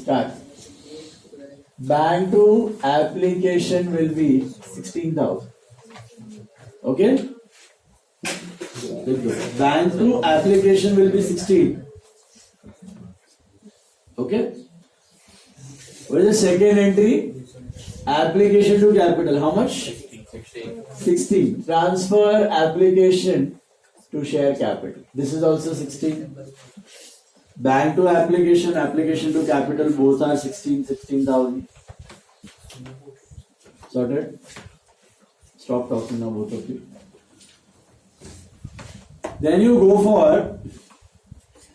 Start. Bank to application will be 16,000. Okay? Bank to application will be 16. Okay? What is the second entry? Application to capital. How much? 16. Transfer application to share capital. This is also 16. Bank to application, application to capital, both are 16,000. Sorted? Stop talking now, both of you. Then you go for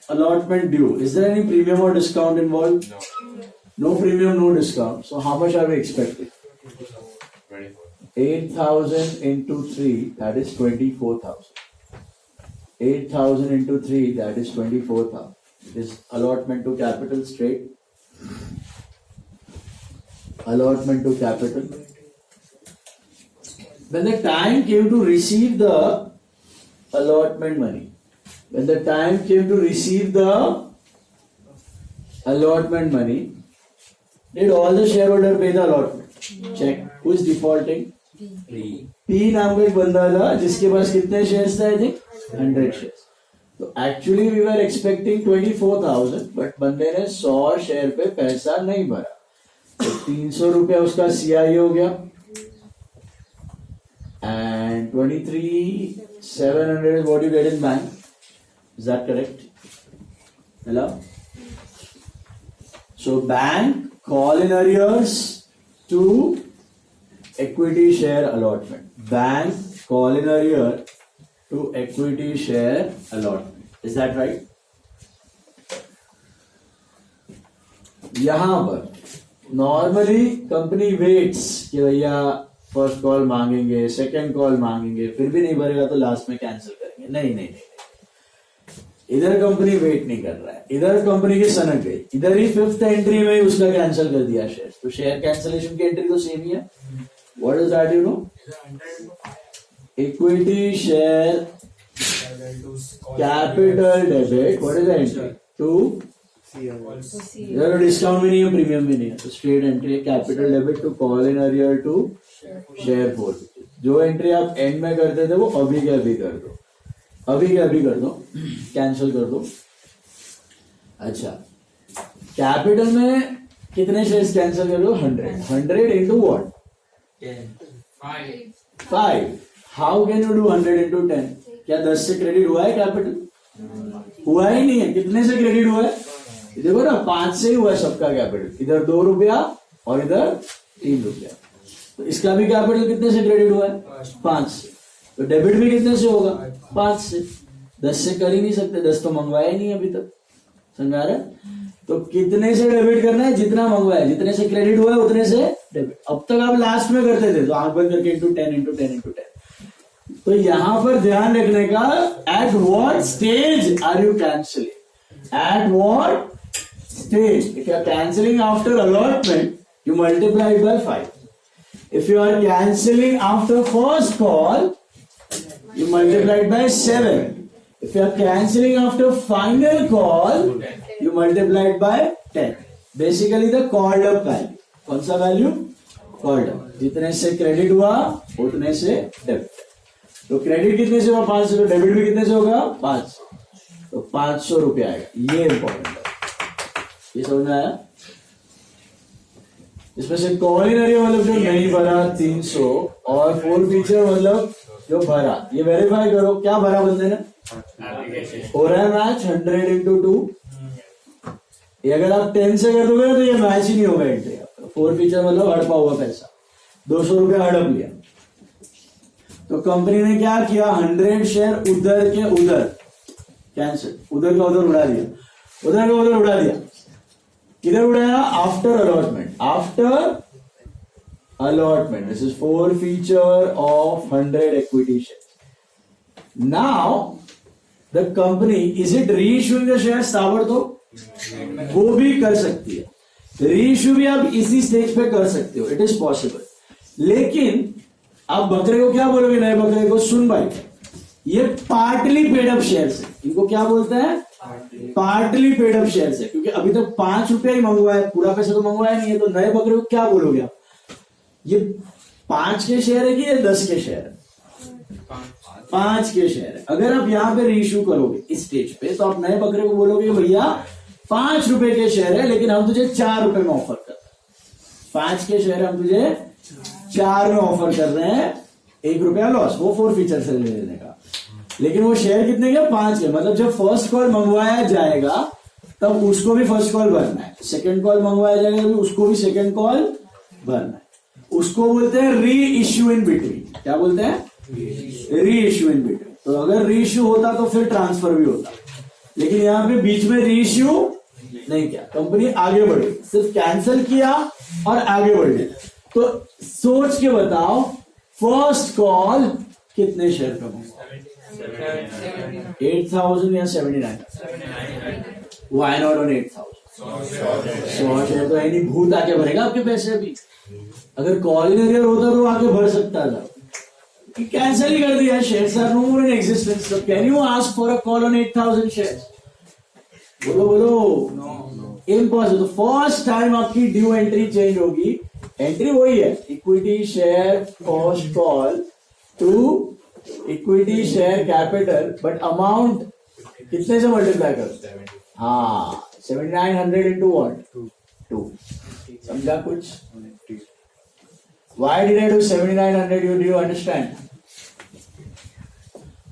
allotment due. Is there any premium or discount involved? No. No premium, no discount. So how much are we expecting? 8,000 into 3, that is 24,000. 8,000 into 3, that is 24,000. Is allotment to capital straight? Allotment to capital. When the time came to receive the allotment money, did all the shareholder pay the allotment? Check. Who is defaulting? P नाम का एक बंदा था जिसके पास कितने shares थे? I think 100 shares. तो actually we were expecting 24,000 but बंदे ने 100 शेयर पे पैसा नहीं भरा, तो 300 रुपया उसका CI हो गया and 23,700 is what you get in bank. Is that correct? Hello? So bank call in arrears to equity share allotment. Bank call in arrear to equity share allotment. Is that right? यहाँ पर normally company weights कि भैया first call मांगेंगे, second call मांगेंगे, फिर भी नहीं भरेगा तो लास्ट में कैंसिल करेंगे. नहीं. इधर कंपनी वेट नहीं कर रहा है, इधर कंपनी की सनक गई, इधर ही 5th एंट्री में उसका कैंसिल कर दिया शेयर. तो शेयर कैंसिलेशन की एंट्री तो सेम ही है. What is that? You know, equity share capital debit. What is the entry? To इधर डिस्काउंट भी नहीं है, प्रीमियम भी नहीं है, तो स्ट्रेट एंट्री है. Capital debit to call in arrear to share force. जो एंट्री आप एंड में करते थे वो अभी के अभी कर दो, कैंसिल कर दो. अच्छा, कैपिटल में कितने शेयर्स कैंसिल कर दो? 100 into what? 5. How can you do 100 into 10? क्या 10 से क्रेडिट हुआ है कैपिटल? हुआ ही नहीं है. कितने से क्रेडिट हुआ है? देखो ना, 5 से ही हुआ है सबका कैपिटल. इधर 2 रुपया और इधर 3 रुपया. तो इसका भी कैपिटल कितने से क्रेडिट हुआ है? 5 से. तो डेबिट भी कितने से होगा? 5 से. 10 से कर ही नहीं सकते, 10 तो मंगवाया ही नहीं अभी तक. समझा रहे? तो कितने से डेबिट करना है? जितना मंगवाया, जितने से क्रेडिट हुआ है उतने से डेबिट. अब तक आप लास्ट में करते थे तो आंख बंद करके इंटू 10. तो यहां पर ध्यान रखने का, at what stage are you cancelling? At what stage? If you are cancelling after allotment, you multiply it by 5. If you are cancelling after first call, you multiply it by 7. If you are cancelling after final call, you multiply it by 10. Basically the called up value. कौन सा value? called up. जितने से credit हुआ उतने से debit. तो credit कितने से हुआ? 500. तो डेबिट भी कितने से होगा? 500. तो 500 रुपया आएगा. ये इंपॉर्टेंट है. ये समझ में आया? इसमें से कॉल इन अरियर मतलब जो नहीं भरा 300, और फोर फीचर मतलब जो भरा. ये वेरीफाई करो, क्या भरा बंदे ने? हो रहा है मैच 100 इंटू 2. ये अगर आप 10 से कर दोगे तो ये मैच ही नहीं होगा एंट्री. फोर फीचर मतलब हड़पा हुआ पैसा. 200 रुपया हड़प लिया. तो कंपनी ने क्या किया? 100 शेयर उधर के उधर कैंसिल, उधर का उधर उड़ा दिया, उधर का उधर उड़ा दिया. किधर उड़ाया? After allotment. This is forfeiture of 100 equity shares. Now the company, is it reissuing the shares? ताबड़तोड़ वो भी कर सकती है. रीइश्यू भी आप इसी स्टेज पे कर सकते हो. It is possible. लेकिन आप बकरे को क्या बोलोगे? नए बकरे को, सुन भाई, ये पार्टली पेड अप शेयर्स है. इनको क्या बोलते हैं? पार्टली पेड अप शेयर है, क्योंकि अभी तक 5 रुपया ही मंगवाया, पूरा पैसा तो मंगवाया नहीं है। तो नए बकरे को क्या बोलोगे आप, ये 5 के शेयर है कि ये 10 के शेयर है? 5 के शेयर है। अगर आप यहाँ पे रीइश्यू करोगे इस स्टेज पे, तो आप नए बकरे को बोलोगे भैया 5 रुपए के शेयर है, लेकिन हम तुझे 4 रुपए में ऑफर कर रहे हैं। 5 के शेयर हम तुझे 4 में ऑफर कर रहे हैं, 1 रुपया लॉस, वो 4 फीचर से ले लेने का। लेकिन वो शेयर कितने के? 5 के। मतलब जब फर्स्ट कॉल मंगवाया जाएगा तब उसको भी फर्स्ट कॉल भरना है, सेकंड कॉल मंगवाया जाएगा भी उसको भी सेकंड कॉल भरना है। उसको बोलते हैं री इश्यू इन बिटवीन। क्या बोलते हैं? री इश्यू इन बिटवीन। तो अगर री इश्यू होता तो फिर ट्रांसफर भी होता, लेकिन यहां पे बीच में री इश्यू नहीं किया, कंपनी आगे बढ़ी, सिर्फ कैंसिल किया और आगे बढ़ गई। तो सोच के बताओ, फर्स्ट कॉल कितने शेयर का मंगवा? 8,000 या 79? Why not on 8,000? 100 शेयर तो यानी भूत आके भरेगा आपके पैसे भी। अगर कॉल इन एरियर होता तो आके भर सकता था, कैंसिल ही कर दिया, shares are no more in existence. So can you ask for a call on 8,000 shares? बोलो बोलो, इम्पॉसिबल। तो फर्स्ट टाइम आपकी ड्यू एंट्री चेंज होगी। एंट्री वही है, equity share first call to equity share capital, but amount कितने से multiply कर? हाँ, 7,900 इंटू व्हाट? 2। समझा कुछ? Why did I do 7,900? Do you understand?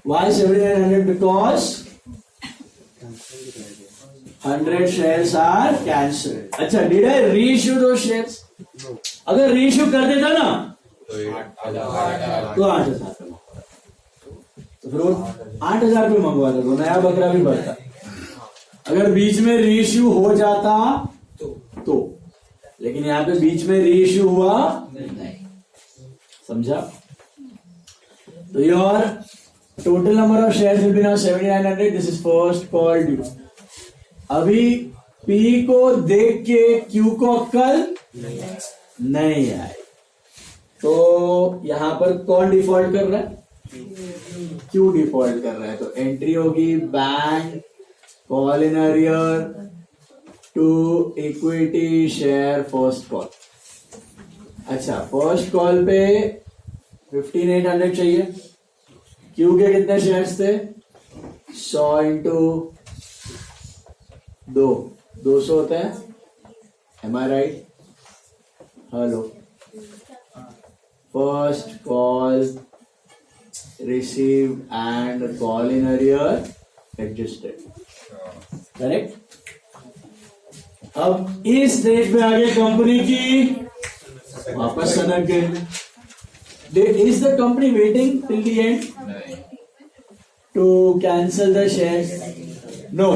Why 7,900? Because 100 shares are cancelled. अच्छा, did I reissue those shares? अगर reissue कर देता ना तो 8,000 पे, तो फिर वो 8,000 पे मंगवाता तो नया बकरा भी बढ़ता। अगर बीच में रीइश्यू हो जाता तो, लेकिन यहाँ पे बीच में रीइश्यू हुआ नहीं। समझा? तो your total number of shares will be now 7,900। This is first call due. अभी पी को देख के क्यू को अक्कल नहीं आई, तो यहां पर कौन डिफॉल्ट कर रहा है? क्यू डिफॉल्ट कर रहा है। तो एंट्री होगी bank call in arrear to equity share first call. अच्छा, फर्स्ट कॉल पे 15,800 चाहिए। क्यू के कितने शेयर्स थे? 100 इंटू 200 होते हैं। Am I right? Hello, first call receive and call in arrear adjusted, correct? अब इस स्टेज पे आगे कंपनी की वापस सनक गए। Is the company waiting till the end to cancel the shares? No.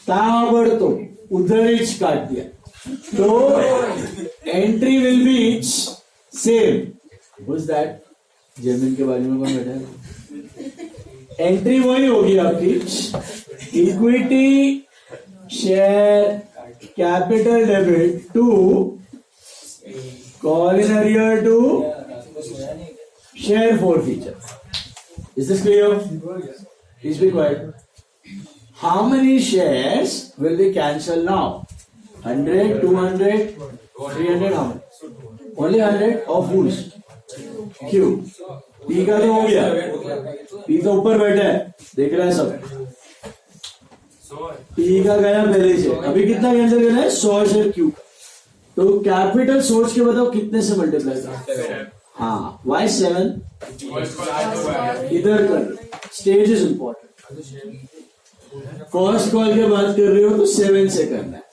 ताबड़तोड़ उधर ही काट दिया, तो entry will be same. Who's that? जमीन के बाजू में कौन बैठा है? एंट्री वही होगी आपकी, equity share capital debit to call in arrear to share forfeiture. Is this clear? Please be quiet. How many shares will be cancelled now? 100, 200, 300? How many? Only 100 of whose? Q. P का तो हो गया, P तो ऊपर बैठा है, देख रहा है सब। P का गया पहले से, अभी कितना कैंसिल करना है? 100 शेयर Q। तो कैपिटल सोच के बताओ कितने से मल्टीप्लाई कर? हाँ, वाई 7? इधर कर, stage is important. First call के बात कर रहे हो तो 7 से करना है,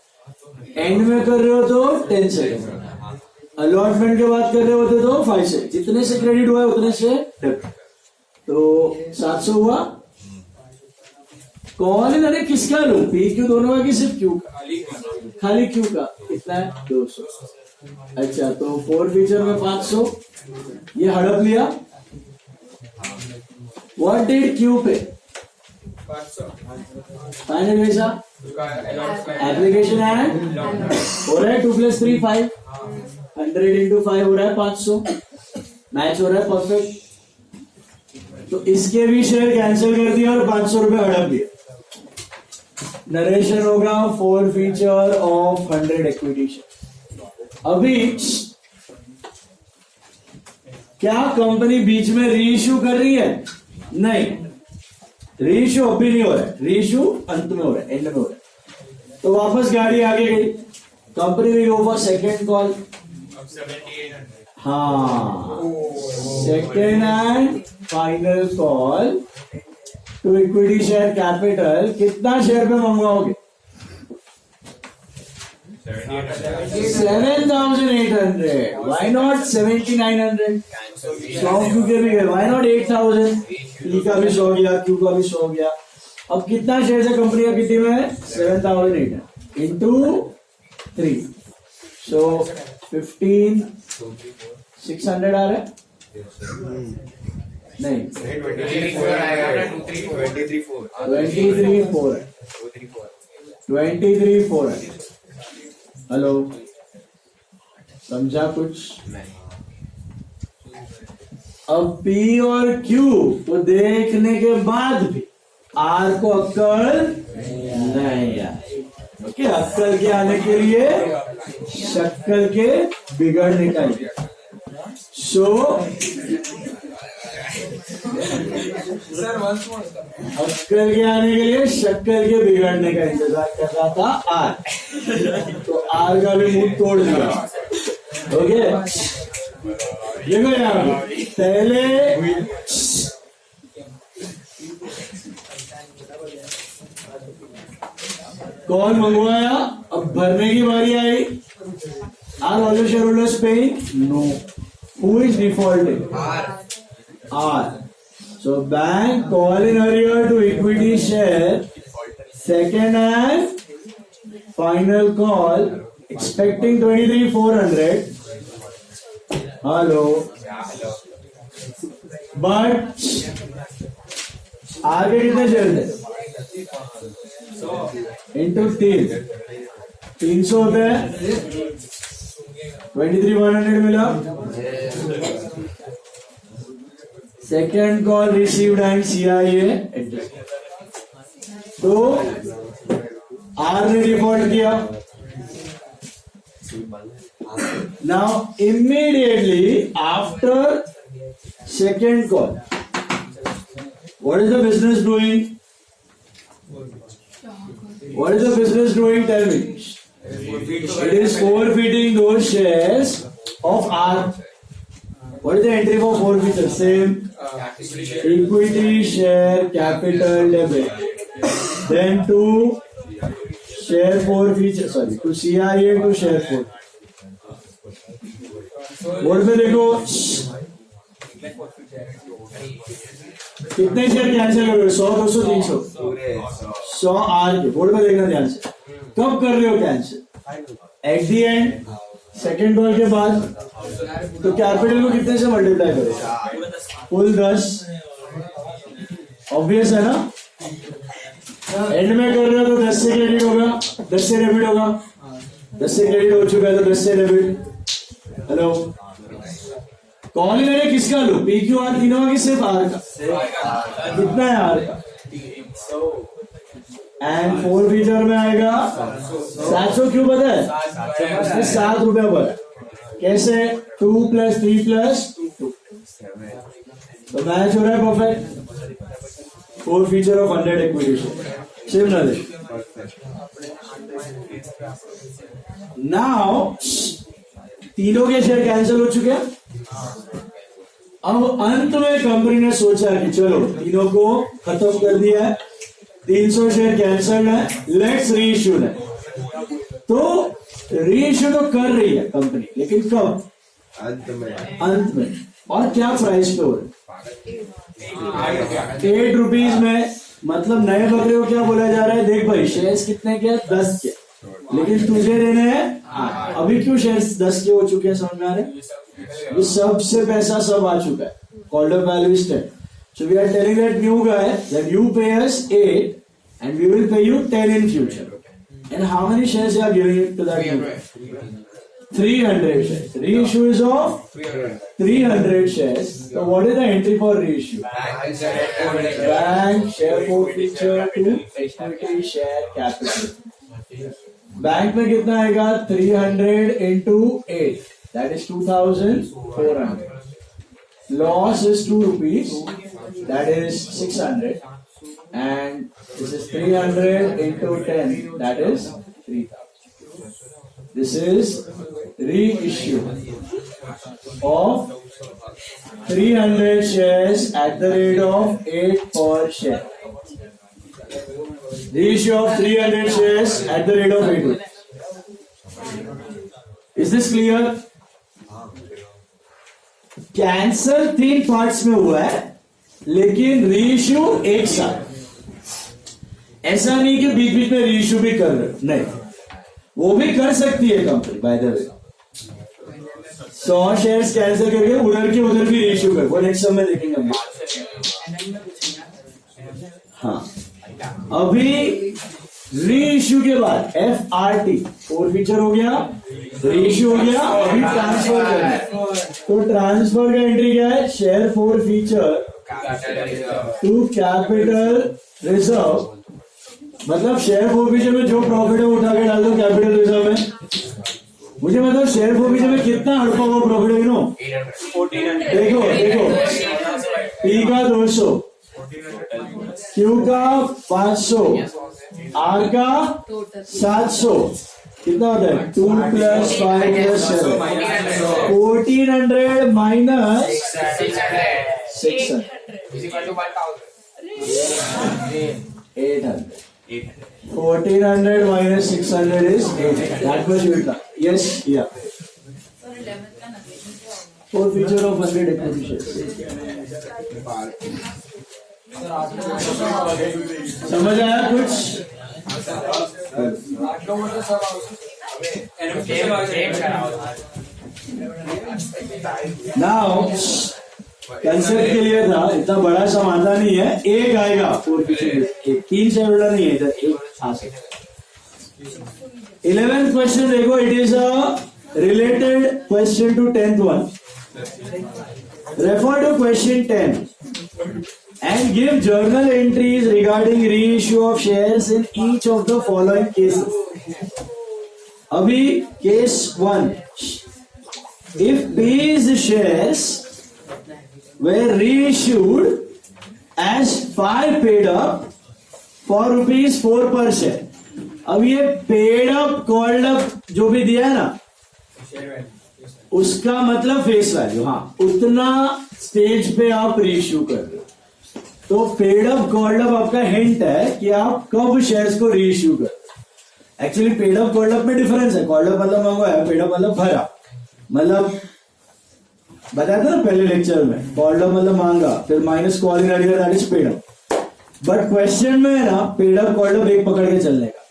एंड में कर रहे हो तो 10 से करना है, अलॉटमेंट के बात कर रहे होते तो 5 से। जितने से क्रेडिट हुआ है उतने से डेबिट, तो 700 हुआ। कॉल इन अरे किसका लो? पी क्यू दोनों का कि सिर्फ क्यू का? खाली क्यू का। कितना है? 200। अच्छा, तो 4 फीचर में 500 ये हड़प लिया। व्हाट डिड क्यू पे? 500 फाइनल पैसा एप्लीकेशन एंड हो रहा है 2 + 3 5, 100 इंटू 5 हो रहा है 500। मैच हो रहा है परफेक्ट। तो इसके भी शेयर कैंसिल कर दिया और 500 रुपए हड़प दिया। नरेशन होगा four feature of 100 equity share. अभी क्या कंपनी बीच में रीइश्यू कर रही है? नहीं, रीइश्यू अभी नहीं हो रहा है, रीइश्यू अंत में हो रहा है, एंड में हो रहा है। तो वापस गाड़ी आगे गई, company will go for second call. हाँ, second and final call to equity share capital. कितना शेयर पे मंगवाओगे? 7,800। Why not 7,900? 100 क्यू के भी गए, वाई नॉट 8,000? पी का भी 100 गया, क्यू का भी 100 गया। अब कितना शेयर है कंपनी का? कितनी में? 7,800 इंटू 3, सो 15,600 आ रहा है? नहीं, 23,400 है। हेलो, समझा कुछ? अब पी और क्यू को देखने के बाद भी आर को अक्कल नहीं आई। ओके, अक्कल के आने के लिए शक्कल के बिगड़ने का। सो अक्कल के आने के लिए शक्कल के बिगड़ने का इंतजार कर रहा था आर, तो आर का भी मुंह तोड़ दिया। ओके, देखो यार, पहले कौन मंगवाया, अब भरने की बारी आई। Are all share holders paying? No. Who is defaulting? R. So bank call in arrear to equity share, second and final call, expecting 23,400. Hello. But आगे कितने शेयर थे? इंटू 300 होते हैं, 23,100 मिला। Second call received and CIA तो are ने default किया। Now immediately after second call, what is the business doing? What is the business doing? Tell me. It is forfeiting those shares of R. What is the entry for forfeiture? Same. Equity share capital debit. Then to share forfeiture. Sorry, to CIA to share forfeiture. Board पे देखो कितने share cancel कर रहे हो? 100, 200, 300? 100 are के। Board पे देखना ध्यान से, कब कर रहे हो cancel? At the and, second call के बाद। तो कैपिटल को कितने से मल्टीप्लाई करो? फुल 10। ऑब्वियस है ना? एंड में कर रहे हो तो 10 से क्रेडिट होगा, 10 से डेबिट होगा। 10 से क्रेडिट हो चुका है तो 10 से डेबिट। हेलो, कॉल मैंने किसका लो? पी क्यू आर तीनों का कि सिर्फ आर का? कितना है आर का? एंड फोर फीचर में आएगा 700। क्यों पता है? 7 रुपया पर। कैसे? 2 + 3 + 2 तो मैच हो रहा है perfect. Forfeiture of 100 equity शिव नॉलेज। नाउ तीनों के शेयर कैंसिल हो चुके हैं। अब अंत में कंपनी ने सोचा कि चलो तीनों को खत्म कर दिया है, 300 शेयर कैंसिल है, लेट्स रीइश्यू है। तो रीइश्यू तो कर रही है कंपनी, लेकिन कब? अंत में। और क्या प्राइस पे हो रहा है? 8 रुपीज में। मतलब नए बकरे को क्या बोला जा रहा है? देख भाई, शेयर्स कितने के? 10 के, लेकिन तुझे देने हैं। अभी क्यों शेयर्स 10 के हो चुके हैं? समझ में आ रहे? ये सबसे पैसा सब आ चुका है। Called up value is 10. So we are telling that new guy that you pay us 8 and we will pay you 10 in future. And how many shares you are giving it to that new guy? 300 shares. Reissue is of 300 shares. So what is the entry for reissue? Bank share forfeiture to equity share capital. Bank में कितना आएगा? 300 into 8. That is 2,400. Loss is 2 rupees. That is 600. And this is 300 into 10. That is 3,000. This is reissue of 300 shares at the rate of 8 per share. Reissue of 300 shares at the rate of 8. Is this clear? Cancel 3 parts में हुआ है, लेकिन reissue एक साथ. ऐसा नहीं कि बीच बीच में रीइश्यू भी कर रहे, नहीं, वो भी कर सकती है company. By the way 100 shares cancel करके उधर के उधर भी रीइश्यू कर, वो नेक्स्ट समय देखेंगे हम. हाँ, अभी रीइश्यू के बाद FRT फॉरफीचर हो गया, रीइश्यू हो गया, अभी ट्रांसफर करना है. तो ट्रांसफर का एंट्री क्या है? Share forfeiture to capital reserve. मतलब शेयर फॉरफीचर में जो प्रॉफिट है उठा के डाल दो कैपिटल रिजर्व में. मुझे मतलब शेयर फॉरफीचर में कितना हड़पा हुआ प्रॉफिट है नो. देखो P का 200, Q का 500, R का 700. कितना होता है? 2 + 5 + 7. 1400 minus 600. 800. 1400 minus 600 is 800. That much you will come. Yes, yeah. Forfeiture of 100 equity shares. समझ आया कुछ? नाउ कंसेप्ट के लिए था, इतना बड़ा समाधान नहीं है. एक आएगा फॉरफीचर, 3 शेयर होल्डर नहीं है इधर, एक आ सकता. 11th क्वेश्चन देखो. It is a related question to 10th one. Refer to question 10 and give journal entries regarding reissue of shares in each of the following cases. Abhi case 1, if P's shares were reissued as 5 paid up for ₹4 per share. अब ये paid up called up जो भी दिया है ना, उसका मतलब face value, हाँ, उतना स्टेज पे आप रीइश्यू कर रहे हो. तो पेड अप कॉल्ड अप आपका हिंट है कि आप कब शेयर्स को रीइश्यू कर. Actually paid up called up में डिफरेंस है. कॉल्ड अप मतलब मांगा है, पेड अप मतलब भरा. मतलब बताया था ना पहले लेक्चर में, कॉल्ड अप मतलब मांगा, फिर minus call in earlier, that is paid up. But question में है ना, पेड अप कॉल्ड अप एक पकड़ के चलने का.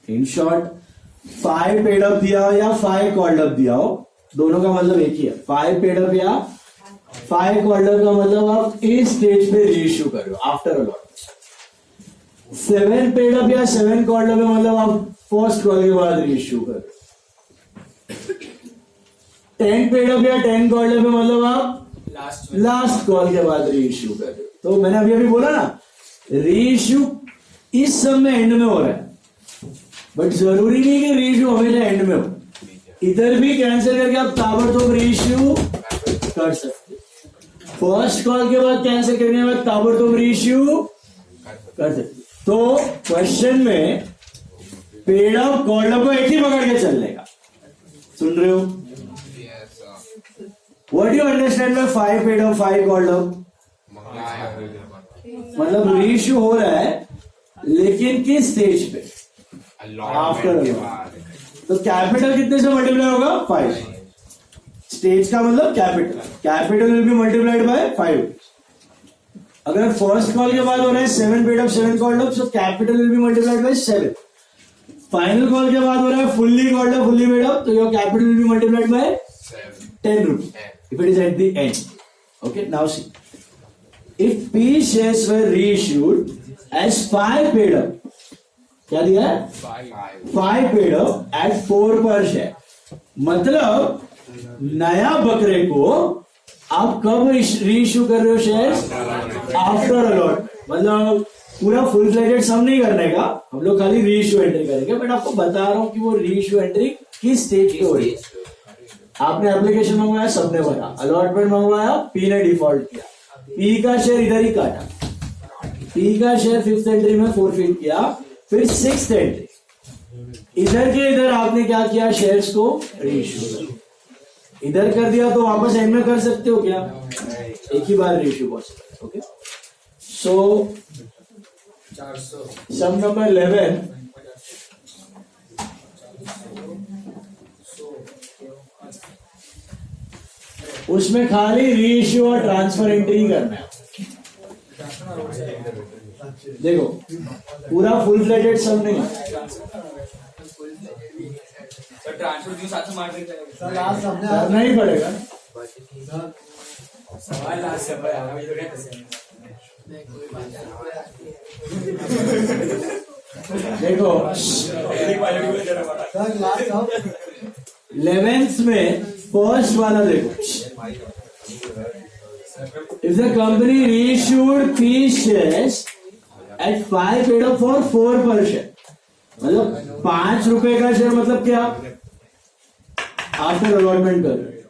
इन शॉर्ट 5 पेड अप दिया हो या 5 कॉल्ड अप दिया हो, दोनों का मतलब एक ही है. 5 पेड अप या 5 कॉल्ड अप का मतलब आप इस स्टेज पे रीइश्यू कर रहे हो आफ्टर अलॉटमेंट. 7 पेड अप या 7 कॉल्ड अप मतलब आप फर्स्ट कॉल के बाद रीइश्यू कर रहे हो. 10 पेड अप या 10 कॉल्ड अप मतलब आप लास्ट कॉल के बाद रीइश्यू कर रहे हो. तो मैंने अभी बोला ना, रीइश्यू इस सब में एंड में हो रहा है, बट जरूरी नहीं कि रीइश्यू हमेशा एंड में हो. इधर भी कैंसिल करके आप ताबड़तोड़ रीइश्यू कर सकते. फर्स्ट कॉल के बाद कैंसिल करने के बाद ताबड़तोड़ रीइश्यू कर सकते. तो क्वेश्चन में पेड अप कॉल्ड अप को एक ही पकड़ के चलने का. सुन रहे हो? What you understand by 5 paid up 5 called up? मतलब रीइश्यू हो रहा है, लेकिन किस स्टेज पे? आफ्टर. तो कैपिटल कितने से मल्टीप्लाई होगा? 5. स्टेज का मतलब capital will be multiplied bye 5. अगर फर्स्ट कॉल के बाद हो रहा है 7 paid up 7 called up, so capital will be multiplied by 7. Final call के बाद हो रहा है fully called up fully paid up, तो your capital will be multiplied by 10 rupees if it is at the end. Okay, now see, if P shares were reissued as 5 paid up, क्या दिया है? 5 paid up at 4 per share. मतलब नया बकरे को आप कब रीइश्यू कर रहे हो शेयर? After allot. मतलब पूरा फुल फ्लेजेड सम नहीं करने का, हम लोग खाली रीइश्यू एंट्री करेंगे, बट आपको बता रहा हूं कि वो रीइश्यू एंट्री किस स्टेज पे हो रही है। आपने एप्लीकेशन मंगवाया, सबने भरा, अलॉटमेंट मंगवाया, पी ने डिफॉल्ट किया, पी का शेयर इधर ही काटा, पी का शेयर 5th एंट्री में फोरफिट किया, फिर 6th एंट्री इधर के इधर आपने क्या किया? शेयर्स को रीइश्यू इधर कर दिया, तो वापस एंड में कर सकते हो क्या? एक ही बार रीइश्यू पॉसिबल। ओके, सो सम नंबर 11, उसमें खाली रीइश्यू और ट्रांसफर एंट्री करना है। देखो पूरा फुल फ्लेजेड सम नहीं, करना ही पड़ेगा। देखो 11th में फर्स्ट वाला देखो, if the company reissued 3 shares at 5 paid up for 4 per share, मतलब 5 रुपए का शेयर, मतलब क्या? आफ्टर अलॉटमेंट कर रहे हो।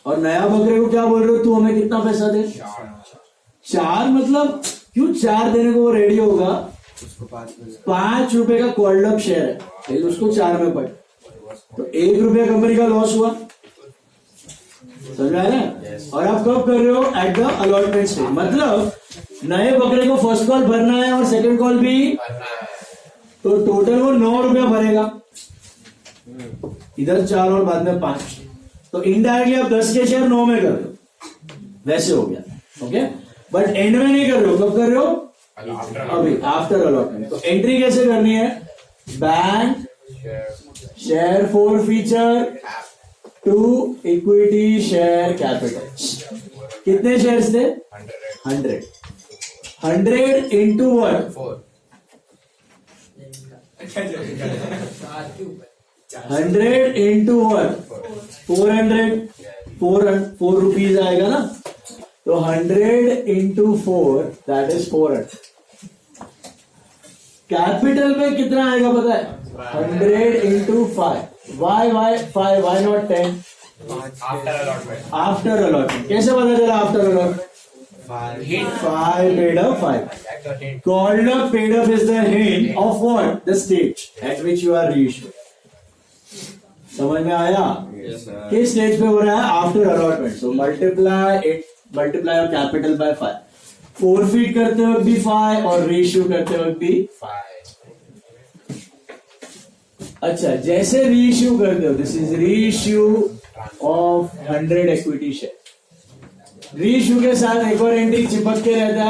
और नया बकरे को क्या बोल रहे हो? तू हमें कितना पैसा दे? 4। मतलब क्यों 4 देने को वो रेडी होगा? 5 रुपए का कॉल्ड अप शेयर है, फिर उसको 4 में पड़, तो 1 रुपया कंपनी का लॉस हुआ। समझ रहा है ना? और आप कब कर रहे हो? At the allotment stage. मतलब नए बकरे को फर्स्ट कॉल भरना है और सेकंड कॉल भी, तो टोटल वो 9 रुपया भरेगा, इधर 4 और बाद में 5, तो इनडायरेक्टली आप 10 के शेयर 9 में कर रहे हो, वैसे हो गया। ओके, बट एंड में नहीं कर रहे हो, कब कर रहे हो? अभी आफ्टर अलॉटमेंट। तो एंट्री कैसे करनी है? Bank share forfeiture to equity share capital. कितने शेयर्स थे? 100 into what? 100 into what? 4 rupees आएगा ना, तो 100 इंटू 4 दैट इज 400। कैपिटल में कितना आएगा पता है? 100 into 5। Why 5, why not 10? After allotment. कैसे पता चला after allotment? 5 paid up 5. Called up paid up is the hint of what? The stage at which you are reissued. समझ में आया? किस स्टेज पे हो रहा है? After allotment. सो मल्टीप्लाई और कैपिटल बाय 5। फोरफीट करते वक्त भी 5 और रीइश्यू करते वक्त भी 5। अच्छा, जैसे रीइश्यू करते हो, this is reissue of 100 equity share. Reissue के साथ एक और एंट्री चिपक के रहता है,